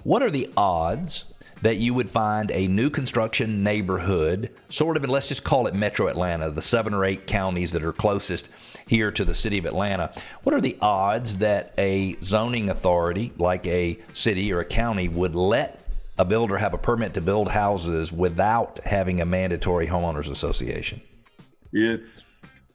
What are the odds that you would find a new construction neighborhood, sort of, and let's just call it Metro Atlanta, the 7 or 8 counties that are closest here to the city of Atlanta? What are the odds that a zoning authority, like a city or a county, would let a builder have a permit to build houses without having a mandatory homeowners association? It's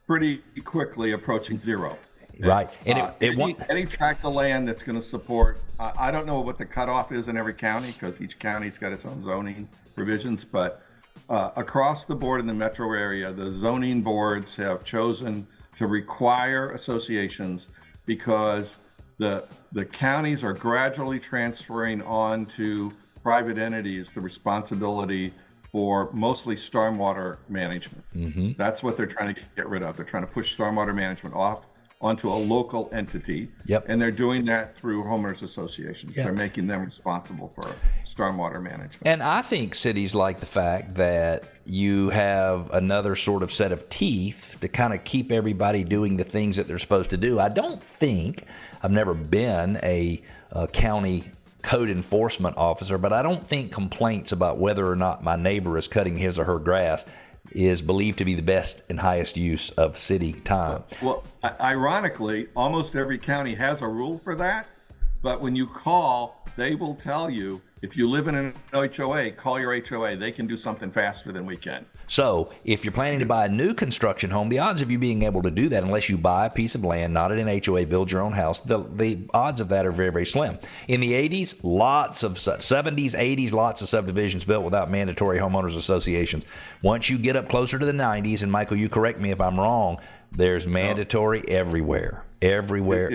pretty quickly approaching zero. Right. And any tract of land that's going to support, I don't know what the cutoff is in every county, because each county's got its own zoning provisions, but across the board in the metro area, the zoning boards have chosen to require associations because the counties are gradually transferring on to private entities the responsibility for mostly stormwater management. Mm-hmm. That's what they're trying to get rid of. They're trying to push stormwater management off onto a local entity. Yep. And they're doing that through homeowners associations. Yep. They're making them responsible for stormwater management. And I think cities like the fact that you have another sort of set of teeth to kind of keep everybody doing the things that they're supposed to do. I've never been a county code enforcement officer, but I don't think complaints about whether or not my neighbor is cutting his or her grass is believed to be the best and highest use of city time. Well, ironically, almost every county has a rule for that, but when you call, they will tell you, if you live in an HOA, call your HOA. They can do something faster than we can. So if you're planning to buy a new construction home, the odds of you being able to do that, unless you buy a piece of land, not at an HOA, build your own house, the odds of that are very, very slim. In the 80s, 70s, 80s, lots of subdivisions built without mandatory homeowners associations. Once you get up closer to the 90s, and Michael, you correct me if I'm wrong, there's mandatory everywhere. Everywhere.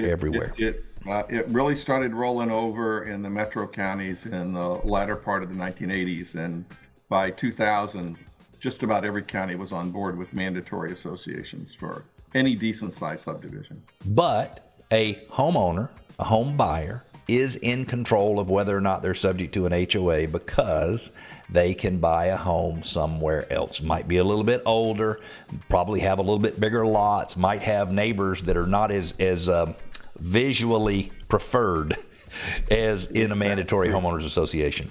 It really started rolling over in the metro counties in the latter part of the 1980s, and by 2000, just about every county was on board with mandatory associations for any decent-sized subdivision. But a homeowner, a home buyer, is in control of whether or not they're subject to an HOA because they can buy a home somewhere else. Might be a little bit older, probably have a little bit bigger lots, might have neighbors that are not as visually preferred as in a mandatory homeowners association.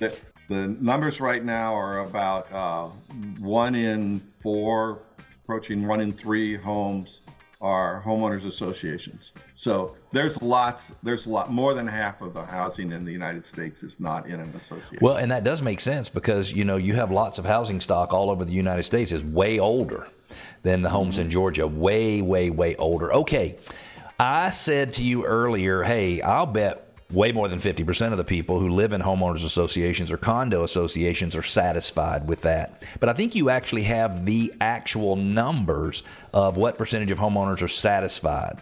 The numbers right now are about 1 in 4, approaching 1 in 3 homes are homeowners associations. So there's a lot more than half of the housing in the United States is not in an association. Well, and that does make sense because, you have lots of housing stock all over the United States is way older than the homes in Georgia. Way, way, way older. Okay. I said to you earlier, hey, I'll bet way more than 50% of the people who live in homeowners associations or condo associations are satisfied with that. But I think you actually have the actual numbers of what percentage of homeowners are satisfied.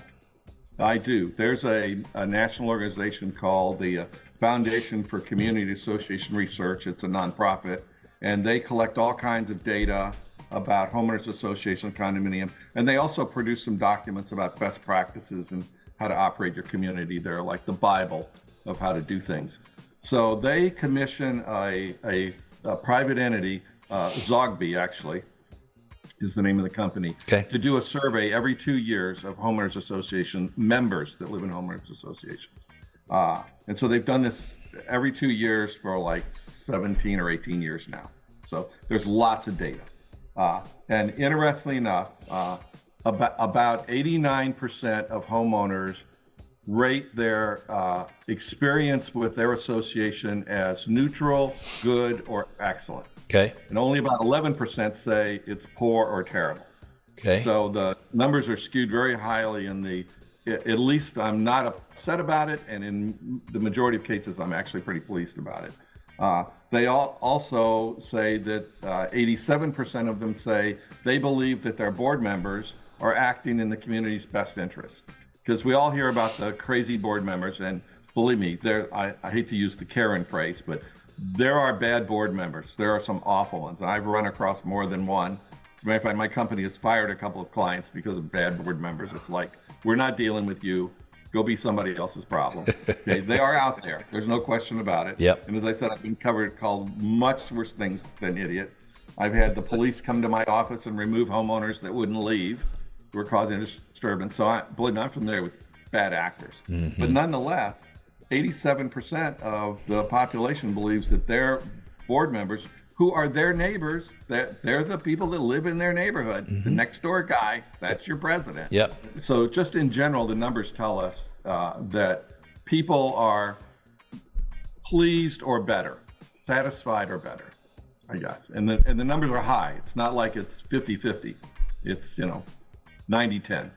I do. There's a national organization called the Foundation for Community Association Research. It's a nonprofit, and they collect all kinds of data about homeowners association condominium, and they also produce some documents about best practices and how to operate your community. They're like the Bible of how to do things. So they commission a private entity, Zogby actually is the name of the company, to do a survey every 2 years of homeowners association members that live in homeowners associations. And so they've done this every 2 years for like 17 or 18 years now. So there's lots of data. And interestingly enough, about 89% of homeowners rate their experience with their association as neutral, good, or excellent. Okay. And only about 11% say it's poor or terrible. Okay. So the numbers are skewed very highly at least I'm not upset about it, and in the majority of cases, I'm actually pretty pleased about it. They also say that 87% of them say they believe that their board members are acting in the community's best interest. Because we all hear about the crazy board members, and believe me, I hate to use the Karen phrase, but there are bad board members. There are some awful ones. I've run across more than one. As a matter of fact, my company has fired a couple of clients because of bad board members. It's like, we're not dealing with you. Go be somebody else's problem. Okay, they are out there. There's no question about it. Yep. And as I said, I've been called much worse things than idiot. I've had the police come to my office and remove homeowners that wouldn't leave, who were causing a disturbance. So believe me, I'm familiar with bad actors. Mm-hmm. But nonetheless, 87% of the population believes that their board members, who are their neighbors, that they're the people that live in their neighborhood, the next door guy, that's your president. Yep. So just in general, the numbers tell us that people are pleased or better, satisfied or better, I guess. And the numbers are high. It's not like it's 50-50. It's, 90-10.